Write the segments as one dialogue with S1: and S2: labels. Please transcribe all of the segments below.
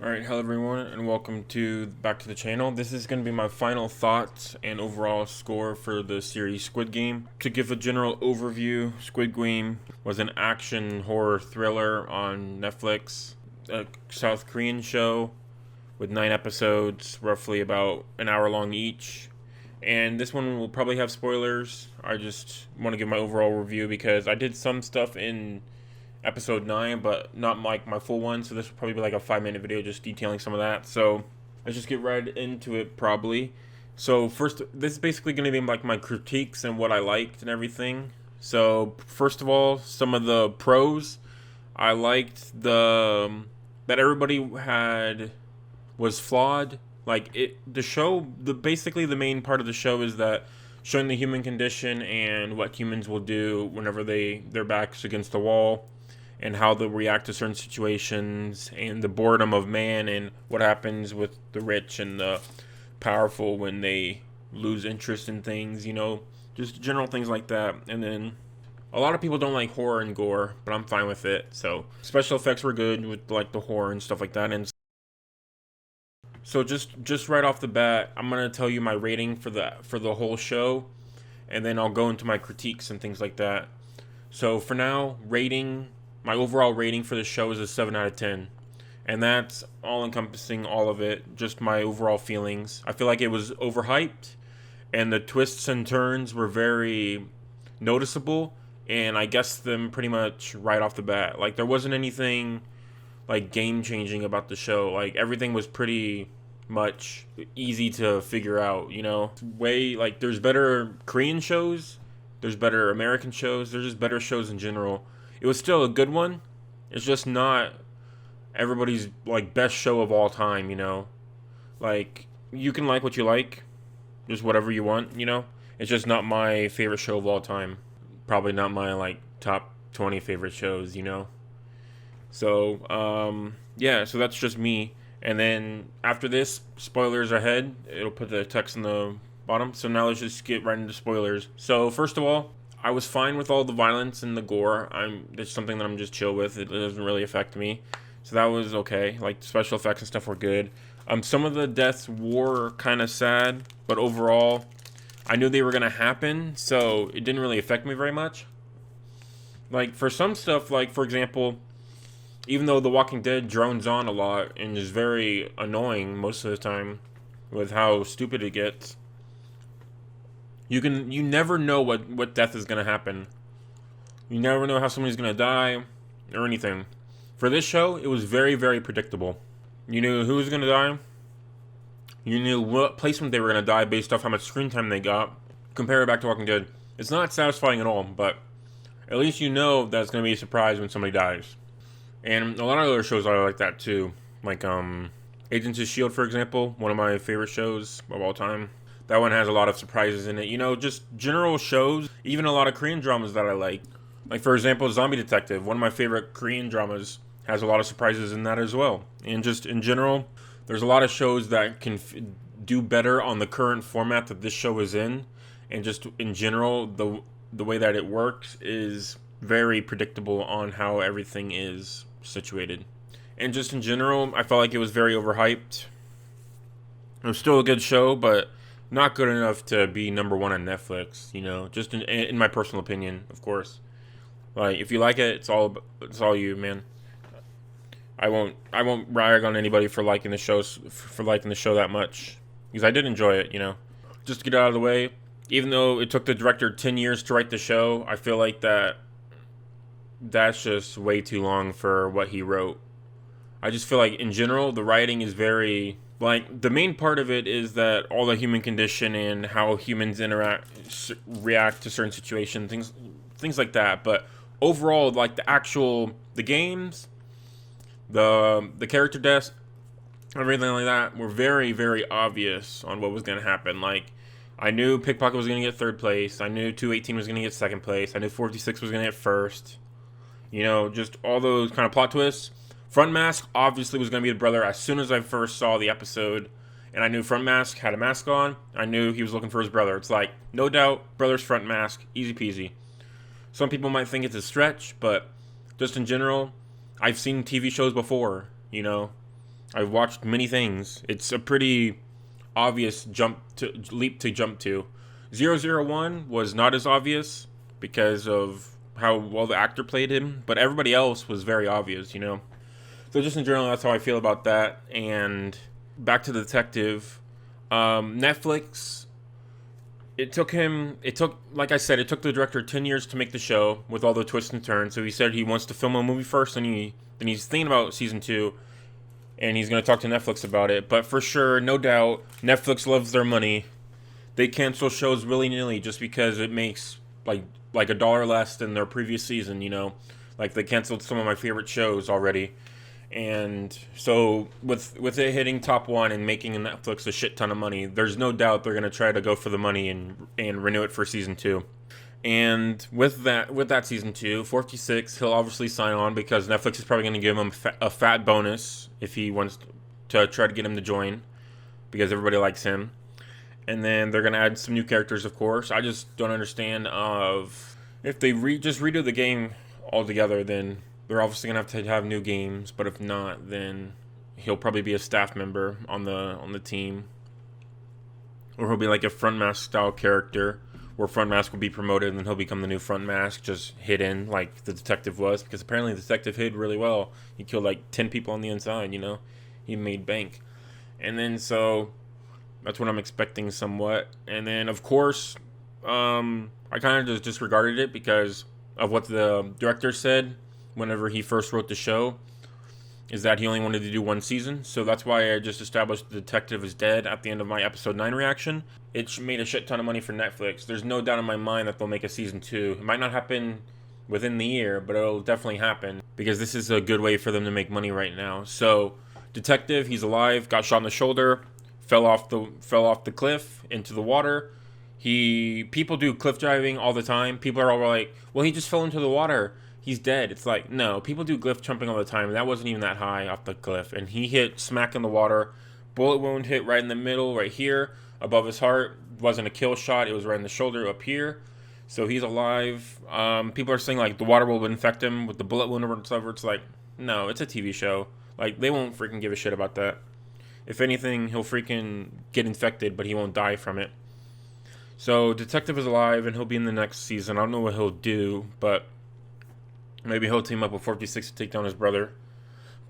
S1: Alright, hello everyone, and welcome back to the channel. This is going to be my final thoughts and overall score for the series Squid Game. To give a general overview, Squid Game was an action horror thriller on Netflix, a South Korean show with 9 episodes, roughly about an hour long each. And this one will probably have spoilers. I just want to give my overall review because I did some stuff in episode 9, but not like my full one, so this will probably be like a 5-minute video just detailing some of that. So let's just get right into it probably. So first, this is basically going to be like my critiques and what I liked and everything. So first of all, some of the pros. I liked that everybody was flawed. Like basically the main part of the show is that showing the human condition and what humans will do whenever their backs against the wall, and how they'll react to certain situations, and the boredom of man, and what happens with the rich and the powerful when they lose interest in things, just general things like that. And then a lot of people don't like horror and gore, but I'm fine with it. So special effects were good with like the horror and stuff like that. And so just right off the bat, I'm gonna tell you my rating for the whole show, and then I'll go into my critiques and things like that. So for now, my overall rating for the show is a 7 out of 10. And that's all encompassing all of it, just my overall feelings. I feel like it was overhyped, and the twists and turns were very noticeable, and I guessed them pretty much right off the bat. Like, there wasn't anything like game changing about the show. Like, everything was pretty much easy to figure out, there's better Korean shows, there's better American shows, there's just better shows in general. It was still a good one. It's just not everybody's like best show of all time, Like, you can like what you like, just whatever you want, It's just not my favorite show of all time. Probably not my like top 20 favorite shows, So, yeah, so that's just me. And then after this, spoilers ahead. It'll put the text in the bottom. So now let's just get right into spoilers. So first of all, I was fine with all the violence and the gore. It's something that I'm just chill with. It doesn't really affect me. So that was okay. Like, the special effects and stuff were good. Some of the deaths were kind of sad, but overall, I knew they were going to happen, so it didn't really affect me very much. Like, for some stuff, like, for example, even though The Walking Dead drones on a lot and is very annoying most of the time with how stupid it gets, you never know what death is going to happen. You never know how somebody's going to die or anything. For this show, it was very, very predictable. You knew who was going to die. You knew what placement they were going to die based off how much screen time they got. Compare it back to Walking Dead. It's not satisfying at all, but at least you know that it's going to be a surprise when somebody dies. And a lot of other shows are like that too. Like Agents of S.H.I.E.L.D., for example, one of my favorite shows of all time. That one has a lot of surprises in it. Just general shows, even a lot of Korean dramas that I like. Like, for example, Zombie Detective, one of my favorite Korean dramas, has a lot of surprises in that as well. And just in general, there's a lot of shows that can do better on the current format that this show is in. And just in general, the way that it works is very predictable on how everything is situated. And just in general, I felt like it was very overhyped. It was still a good show, but not good enough to be number 1 on Netflix, just in my personal opinion, of course. Like, if you like it, it's all you, man. I won't rag on anybody for liking the show that much, because I did enjoy it, Just to get it out of the way, even though it took the director 10 years to write the show, I feel like that's just way too long for what he wrote. I just feel like in general the writing is very, like, the main part of it is that all the human condition and how humans react to certain situations, things like that. But overall, like, the games, the character deaths, everything like that were very, very obvious on what was going to happen. Like, I knew Pickpocket was going to get 3rd place. I knew 218 was going to get 2nd place. I knew 46 was going to get 1st. Just all those kind of plot twists. Front Mask obviously was going to be the brother as soon as I first saw the episode. And I knew Front Mask had a mask on. I knew he was looking for his brother. It's like, no doubt, brother's Front Mask. Easy peasy. Some people might think it's a stretch, but just in general, I've seen TV shows before, you know. I've watched many things. It's a pretty obvious leap to jump to. 001 was not as obvious because of how well the actor played him, but everybody else was very obvious, you know. So just in general, that's how I feel about that. And back to the detective, Netflix. Like I said, it took the director 10 years to make the show with all the twists and turns. So he said he wants to film a movie first, and then he's thinking about season 2, and he's going to talk to Netflix about it. But for sure, no doubt, Netflix loves their money. They cancel shows willy-nilly just because it makes like $1 less than their previous season, you know. Like they canceled some of my favorite shows already. And so with it hitting top 1 and making Netflix a shit ton of money, there's no doubt they're going to try to go for the money and renew it for season 2. And with that season 2, 46, he'll obviously sign on because Netflix is probably going to give him a fat bonus if he wants to try to get him to join, because everybody likes him. And then they're going to add some new characters, of course. I just don't understand if they just redo the game altogether, then they're obviously going to have new games. But if not, then he'll probably be a staff member on the team. Or he'll be like a front mask style character, where front mask will be promoted and then he'll become the new front mask, just hidden like the detective was. Because apparently the detective hid really well. He killed like 10 people on the inside, you know. He made bank. And then so that's what I'm expecting somewhat. And then, of course, I kind of just disregarded it because of what the director said whenever he first wrote the show, is that he only wanted to do 1 season. So that's why I just established the detective is dead at the end of my episode 9 reaction. It made a shit ton of money for Netflix. There's no doubt in my mind that they'll make a season 2. It might not happen within the year, but it'll definitely happen because this is a good way for them to make money right now. So detective, he's alive, got shot in the shoulder, fell off the cliff into the water. People do cliff diving all the time. People are all like, well, he just fell into the water, he's dead. It's like, no, people do cliff jumping all the time, and that wasn't even that high off the cliff. And he hit smack in the water. Bullet wound hit right in the middle, right here, above his heart. Wasn't a kill shot. It was right in the shoulder up here. So he's alive. People are saying, like, the water will infect him with the bullet wound or whatever. It's like, no, it's a TV show. Like, they won't freaking give a shit about that. If anything, he'll freaking get infected, but he won't die from it. So detective is alive, and he'll be in the next season. I don't know what he'll do, but maybe he'll team up with 46 to take down his brother.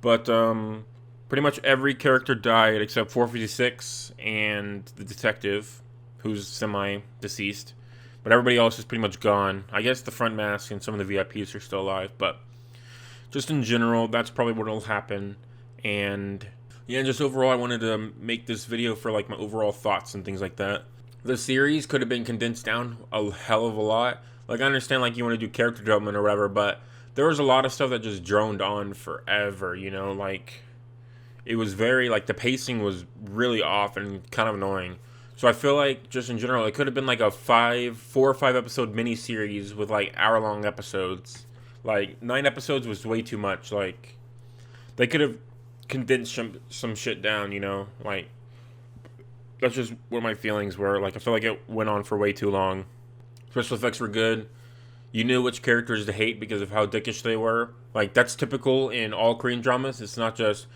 S1: But pretty much every character died except 456 and the detective, who's semi-deceased. But everybody else is pretty much gone. I guess the front mask and some of the VIPs are still alive. But just in general, that's probably what will happen. And yeah, just overall, I wanted to make this video for like my overall thoughts and things like that. The series could have been condensed down a hell of a lot. Like, I understand, like, you want to do character development or whatever, but there was a lot of stuff that just droned on forever, you know? Like, it was very, like, the pacing was really off and kind of annoying. So I feel like, just in general, it could have been, like, a 4 or 5 episode mini-series with, like, hour-long episodes. Like, 9 episodes was way too much. Like, they could have condensed some shit down, you know? Like, that's just what my feelings were. Like, I feel like it went on for way too long. Special effects were good. You knew which characters to hate because of how dickish they were. Like, that's typical in all Korean dramas. It's not just...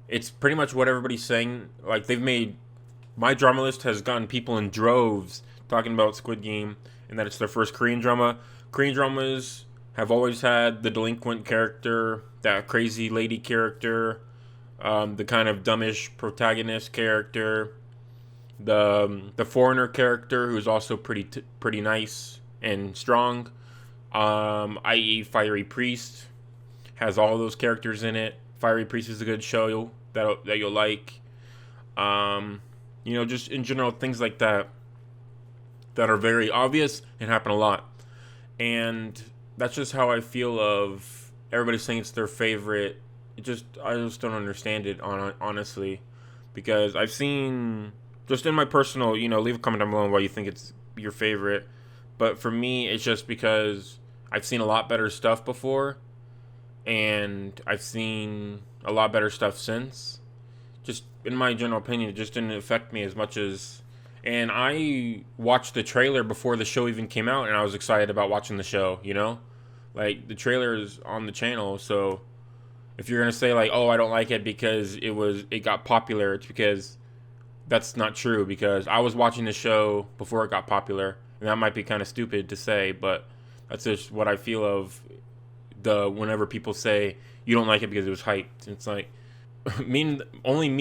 S1: It's pretty much what everybody's saying. Like, they've made... My drama list has gotten people in droves talking about Squid Game and that it's their first Korean drama. Korean dramas have always had the delinquent character, that crazy lady character, the kind of dumbish protagonist character, the foreigner character who's also pretty nice and strong, i.e. Fiery Priest has all those characters in it. Fiery Priest is a good show that you'll like. You know, just in general, things like that are very obvious and happen a lot. And that's just how I feel of everybody saying it's their favorite. I just don't understand it, honestly. Because I've seen... Just in my personal, you know, leave a comment down below why you think it's your favorite. But for me, it's just because I've seen a lot better stuff before. And I've seen a lot better stuff since. Just in my general opinion, it just didn't affect me as much as And I watched the trailer before the show even came out, and I was excited about watching the show, you know? Like, the trailer is on the channel, so if you're gonna say like, oh, I don't like it because it got popular, it's because that's not true, because I was watching the show before it got popular, and that might be kind of stupid to say, but that's just what I feel of the whenever people say you don't like it because it was hyped. It's like me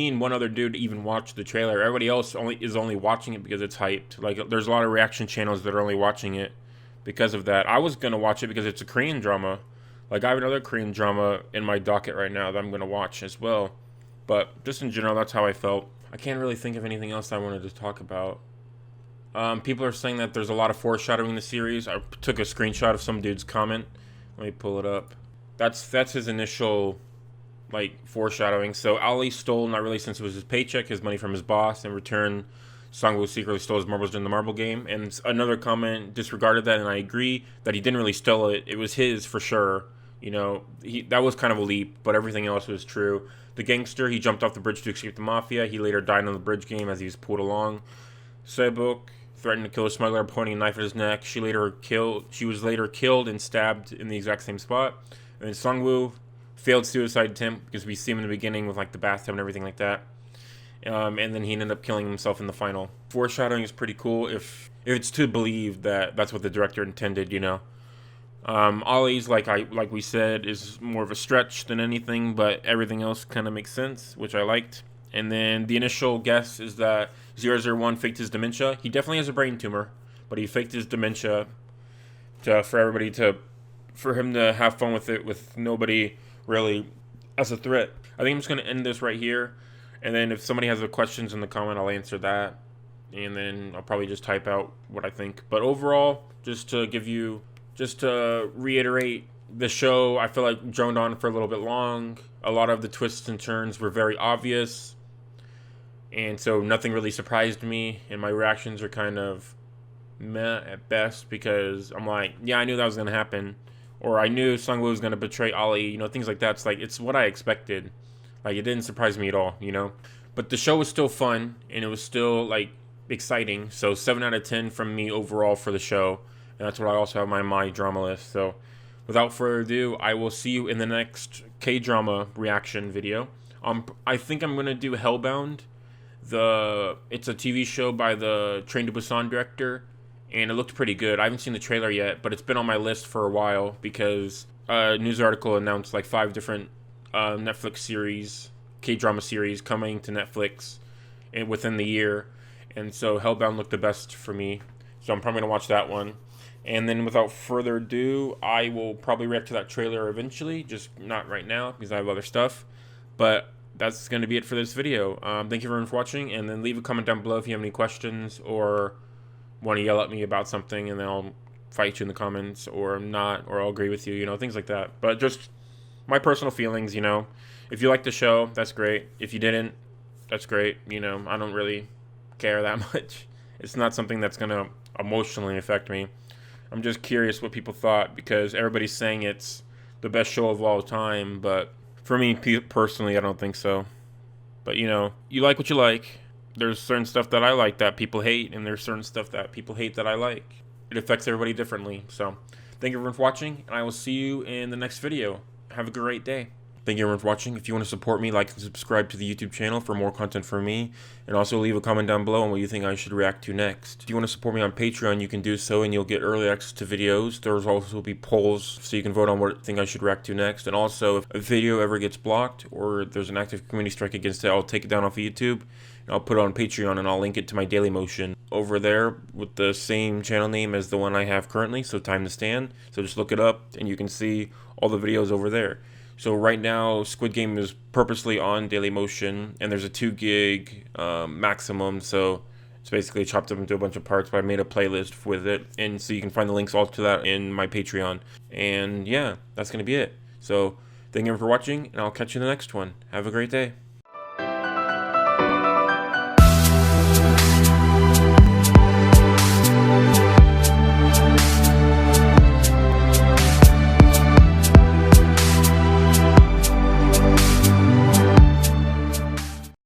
S1: and one other dude even watched the trailer. Everybody else only watching it because it's hyped. Like there's a lot of reaction channels that are only watching it because of that. I was gonna watch it because it's a Korean drama. Like I have another Korean drama in my docket right now that I'm gonna watch as well. But just in general, that's how I felt. I can't really think of anything else I wanted to talk about. People are saying that there's a lot of foreshadowing in the series. I took a screenshot of some dude's comment. Let me pull it up. That's his initial like foreshadowing. So Ali stole, not really since it was his paycheck, his money from his boss. In return, Sangwoo secretly stole his marbles in the marble game. And another comment disregarded that, and I agree that he didn't really steal it. It was his for sure. You know, that was kind of a leap, but everything else was true. The gangster, he jumped off the bridge to escape the mafia. He later died on the bridge game as he was pulled along. Sebok threatened to kill a smuggler, pointing a knife at his neck. She was later killed and stabbed in the exact same spot. And then Sangwoo failed suicide attempt because we see him in the beginning with like the bathtub and everything like that. And then he ended up killing himself in the final. Foreshadowing is pretty cool if it's to believe that that's what the director intended, you know. Ollie's like we said is more of a stretch than anything, but everything else kind of makes sense, which I liked. And then the initial guess is that 001 faked his dementia. He definitely has a brain tumor, but he faked his dementia for him to have fun with it, with nobody really as a threat. I think I'm just gonna end this right here, and then if somebody has questions in the comment, I'll answer that, and then I'll probably just type out what I think. But overall, just to reiterate, the show I feel like droned on for a little bit long. A lot of the twists and turns were very obvious, and so nothing really surprised me, and my reactions are kind of meh at best, because I'm like, yeah, I knew that was gonna happen, or I knew Sangwoo was gonna betray Ali, you know, things like that. It's like, it's what I expected. Like, it didn't surprise me at all, you know. But the show was still fun, and it was still like exciting. So 7 out of 10 from me overall for the show, and that's what I also have on my drama list. So without further ado, I will see you in the next K-drama reaction video. I think I'm gonna do Hellbound. It's a TV show by the Train to Busan director, and it looked pretty good. I haven't seen the trailer yet, but it's been on my list for a while because a news article announced like 5 different Netflix series, K-drama series coming to Netflix within the year, and so Hellbound looked the best for me, so I'm probably gonna watch that one. And then without further ado, I will probably react to that trailer eventually, just not right now because I have other stuff. But that's going to be it for this video. Thank you everyone for watching, and then leave a comment down below if you have any questions or want to yell at me about something, and then I'll fight you in the comments, or not, or I'll agree with you, you know, things like that. But just my personal feelings, you know. If you liked the show, that's great. If you didn't, that's great. You know, I don't really care that much. It's not something that's going to emotionally affect me. I'm just curious what people thought, because everybody's saying it's the best show of all time, but for me personally, I don't think so. But you know, you like what you like. There's certain stuff that I like that people hate, and there's certain stuff that people hate that I like. It affects everybody differently. So thank you everyone for watching, and I will see you in the next video. Have a great day. Thank you everyone for watching. If you want to support me, like and subscribe to the YouTube channel for more content from me. And also leave a comment down below on what you think I should react to next. If you want to support me on Patreon, you can do so, and you'll get early access to videos. There's also be polls, so you can vote on what you think I should react to next. And also, if a video ever gets blocked, or there's an active community strike against it, I'll take it down off of YouTube, and I'll put it on Patreon, and I'll link it to my Dailymotion over there with the same channel name as the one I have currently, so Time to Stand. So just look it up, and you can see all the videos over there. So right now, Squid Game is purposely on Dailymotion, and there's a 2 gig maximum, so it's basically chopped up into a bunch of parts, but I made a playlist with it, and so you can find the links all to that in my Patreon. And yeah, that's going to be it. So thank you for watching, and I'll catch you in the next one. Have a great day.